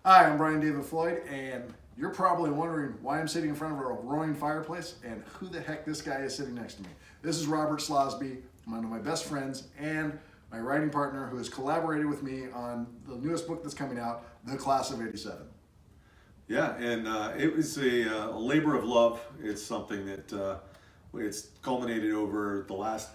Hi, I'm Brian David Floyd, and you're probably wondering why I'm sitting in front of a roaring fireplace and who the heck this guy is sitting next to me. This is Robert Slawsby, one of my best friends and my writing partner who has collaborated with me on the newest book that's coming out, The Class of '87. Yeah, and it was a labor of love. It's something that it's culminated over the last,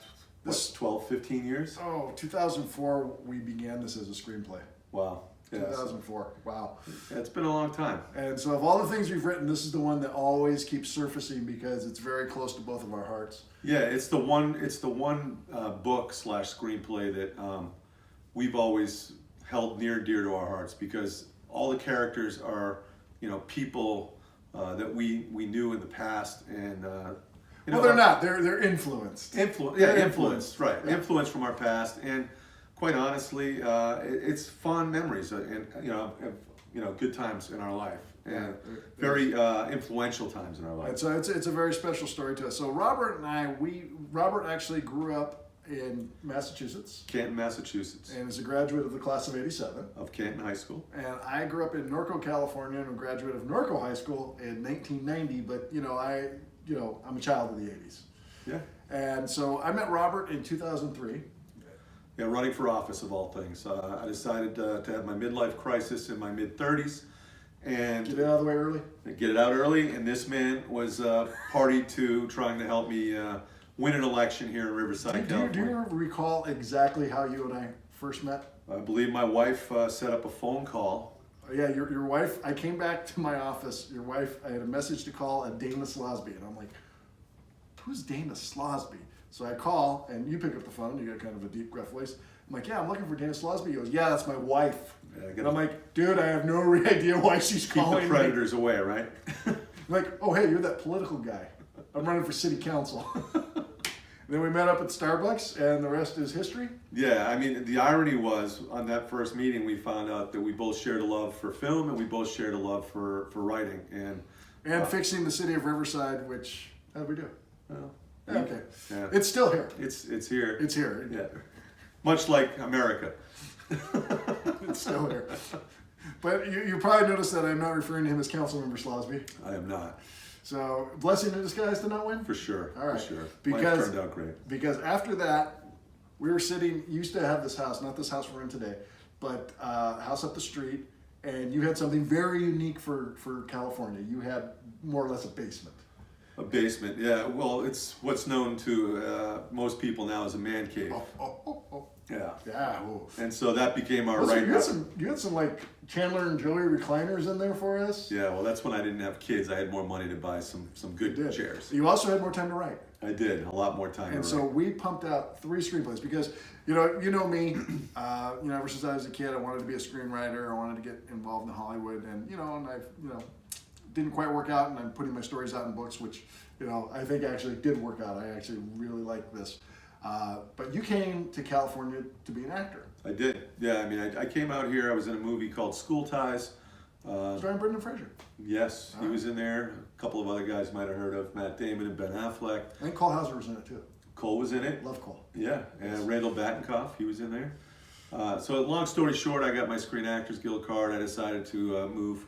12, 15 years? Oh, 2004, we began this as a screenplay. Wow. Yeah, 2004, wow. Yeah, it's been a long time. And so of all the things we've written, this is the one that always keeps surfacing because it's very close to both of our hearts. Yeah, it's the one book / screenplay that we've always held near and dear to our hearts, because all the characters are, people that we knew in the past, and well, they're not. They're influenced. Influenced, right? Yeah. Influenced from our past, and quite honestly, it's fond memories, and good times in our life, and very influential times in our life. And so it's a very special story to us. So Robert and I, Robert actually grew up in Massachusetts. Canton, Massachusetts. And is a graduate of the class of '87. Of Canton High School. And I grew up in Norco, California, and a graduate of Norco High School in 1990. But I'm a child of the '80s. Yeah. And so I met Robert in 2003. Yeah, running for office of all things. I decided to have my midlife crisis in my mid-30s and get it out of the way early. Get it out early, and this man was party to trying to help me win an election here in Riverside, California. Do you recall exactly how you and I first met? I believe my wife set up a phone call. Yeah, your wife. I came back to my office. Your wife. I had a message to call a Dana Slawsby, and I'm like, "Who's Dana Slawsby?" So I call, and you pick up the phone. You got kind of a deep, gruff voice. I'm like, "Yeah, I'm looking for Dana Slawsby." He goes, "Yeah, that's my wife." Yeah, and I'm like, "Dude, I have no idea why she's calling me." Keep the predators away, right? I'm like, "Oh, hey, you're that political guy. I'm running for city council." Then we met up at Starbucks, and the rest is history. Yeah, I mean, the irony was, on that first meeting, we found out that we both shared a love for film, and we both shared a love for writing. And fixing the city of Riverside, which, how did we do? Well, okay. Yeah. It's still here. It's here. It's here. Yeah. Much like America. It's still here. But you probably noticed that I'm not referring to him as Councilmember Slawsby. I am not. So, blessing in disguise to not win? For sure. All right. For sure. Because, life turned out great. Because after that, we were sitting, used to have this house, not this house we're in today, but house up the street, and you had something very unique for California. You had more or less a basement. A basement, yeah. Well, it's what's known to most people now as a man cave. Oh. Yeah. Yeah. Ooh. And so that became our Listen, right. You had some like Chandler and Joey recliners in there for us. Yeah. Well, that's when I didn't have kids. I had more money to buy some good chairs. You also had more time to write. I did, a lot more time. And so we pumped out 3 screenplays because you know me. Ever since I was a kid, I wanted to be a screenwriter. I wanted to get involved in Hollywood, and I didn't quite work out. And I'm putting my stories out in books, which I think actually did work out. I actually really like this. But you came to California to be an actor. I did. Yeah. I mean, I came out here. I was in a movie called School Ties. Starring Brendan Fraser. Yes, he was in there. A couple of other guys you might have heard of, Matt Damon and Ben Affleck. I think Cole Hauser was in it too. Cole was in it. Love Cole. Yeah, and Randall Battenkoff, he was in there. So long story short, I got my Screen Actors Guild card. I decided to move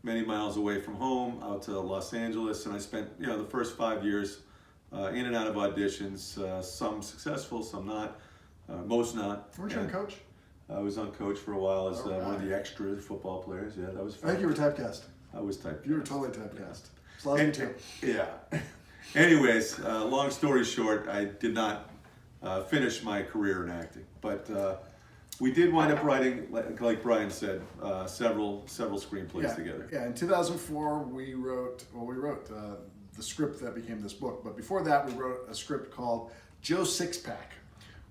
many miles away from home out to Los Angeles, and I spent the first 5 years in and out of auditions, some successful, some not, most not. Weren't you a coach? I was on coach for a while as one of the extra football players. Yeah, that was fun. I think you were typecast. I was typecast. You were totally typecast. Slawsby too. Yeah. Anyways, long story short, I did not finish my career in acting, but we did wind up writing, like Brian said, several screenplays together. Yeah, in 2004 we wrote the script that became this book, but before that we wrote a script called Joe Sixpack,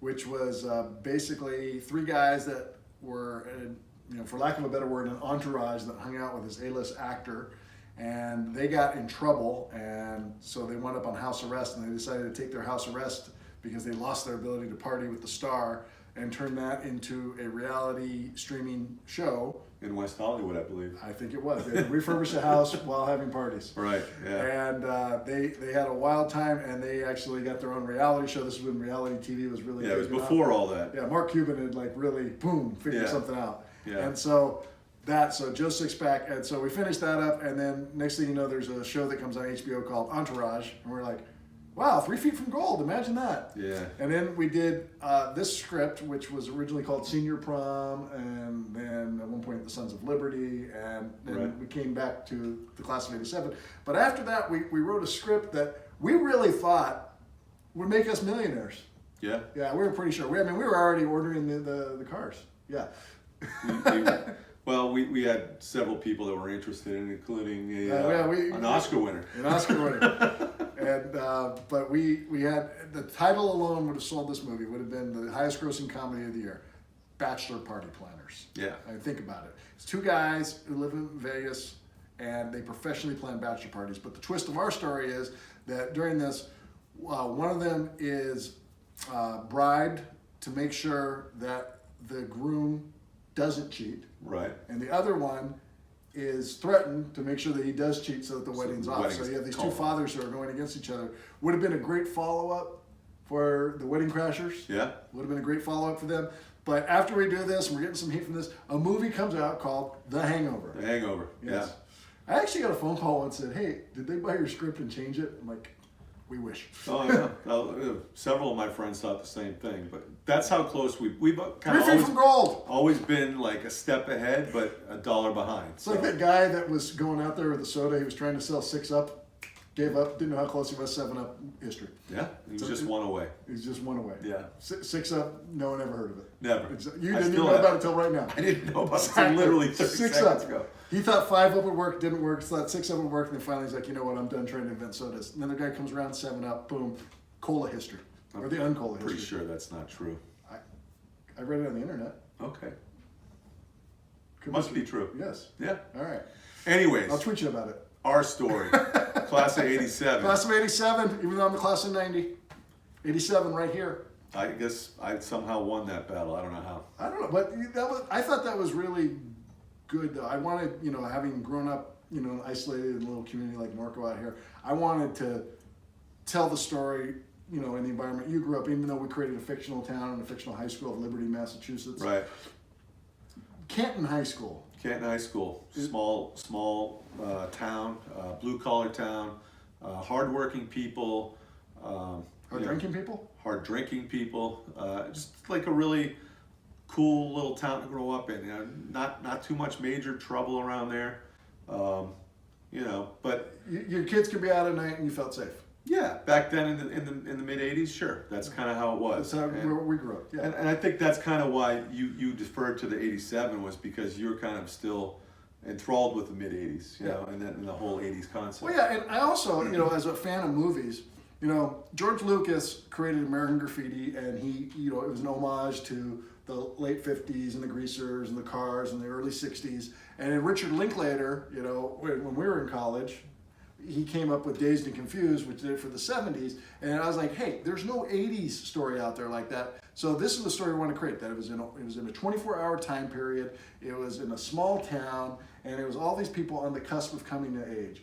which was basically 3 guys that were, for lack of a better word, an entourage that hung out with this A-list actor, and they got in trouble, and so they wound up on house arrest, and they decided to take their house arrest because they lost their ability to party with the star and turn that into a reality streaming show. In West Hollywood, I believe. I think it was. They refurbished a house while having parties. Right, yeah. And they had a wild time, and they actually got their own reality show. This is when reality TV was really it was before all that. Yeah, Mark Cuban had really, boom, figured something out. Yeah. And so So Joe Sixpack, and so we finished that up, and then next thing you know, there's a show that comes on HBO called Entourage, and we're like, wow, 3 Feet from Gold, imagine that. Yeah. And then we did this script, which was originally called Senior Prom, and then at one point The Sons of Liberty, and then we came back to the class of '87. But after that, we wrote a script that we really thought would make us millionaires. Yeah. Yeah, we were pretty sure. We were already ordering the cars. Yeah. Well, we had several people that were interested in, including an Oscar winner. An Oscar winner. And but we had, the title alone would have sold this movie, would have been the highest grossing comedy of the year, Bachelor Party Planners. Yeah. I mean, think about it. It's 2 guys who live in Vegas and they professionally plan bachelor parties. But the twist of our story is that during this, one of them is bribed to make sure that the groom doesn't cheat. Right. And the other one is threatened to make sure that he does cheat so that the wedding's off. So you have these 2 fathers who are going against each other. Would have been a great follow-up for the Wedding Crashers. Yeah. Would have been a great follow-up for them. But after we do this, and we're getting some heat from this, a movie comes out called The Hangover. The Hangover, Yes. I actually got a phone call once and said, hey, did they buy your script and change it? I'm like, we wish. Oh, yeah. Several of my friends thought the same thing, but that's how close we've kind 3 of Feet from Gold. always been like a step ahead, but a dollar behind. It's like that guy that was going out there with the soda. He was trying to sell 6-Up, gave up, didn't know how close he was. 7-Up history. Yeah, he was just one away. He's just one away. Yeah. 6-Up, no one ever heard of it. Never. You didn't even know about it until right now. I didn't know about it until literally 30 seconds ago. He thought 5-Up would work, didn't work. Thought 6-Up would work, and then finally he's like, you know what, I'm done trying to invent sodas. And then the guy comes around, 7-Up, boom, cola history. Or the uncola history. Pretty sure that's not true. I read it on the internet. Okay. Could Must be true. Yes. Yeah. All right. Anyways. I'll tweet you about it. Our story. Class of '87. Class of '87, even though I'm the class of '90. '87 right here. I guess I somehow won that battle. I don't know how. I don't know, but I thought that was really good though. I wanted, having grown up, isolated in a little community like Norco out here, I wanted to tell the story, in the environment you grew up, even though we created a fictional town and a fictional high school of Liberty, Massachusetts. Right. Canton High School. Canton High School, small town, blue collar town, hardworking people. Drinking people? Hard drinking people. Just like a really cool little town to grow up in. Not too much major trouble around there. But your kids could be out at night and you felt safe. Yeah, back then in the mid '80s, sure, that's kind of how it was. That's how we grew up. Yeah, and I think that's kind of why you deferred to the '87 was because you're kind of still enthralled with the mid '80s, and the whole '80s concept. Well, yeah, and I also, as a fan of movies, George Lucas created American Graffiti, and he, it was an homage to the late '50s and the Greasers and the Cars and the early '60s. And then Richard Linklater, when we were in college, he came up with Dazed and Confused, which did it for the '70s. And I was like, hey, there's no '80s story out there like that. So this is the story we want to create. That it was in a 24-hour time period. It was in a small town, and it was all these people on the cusp of coming to age.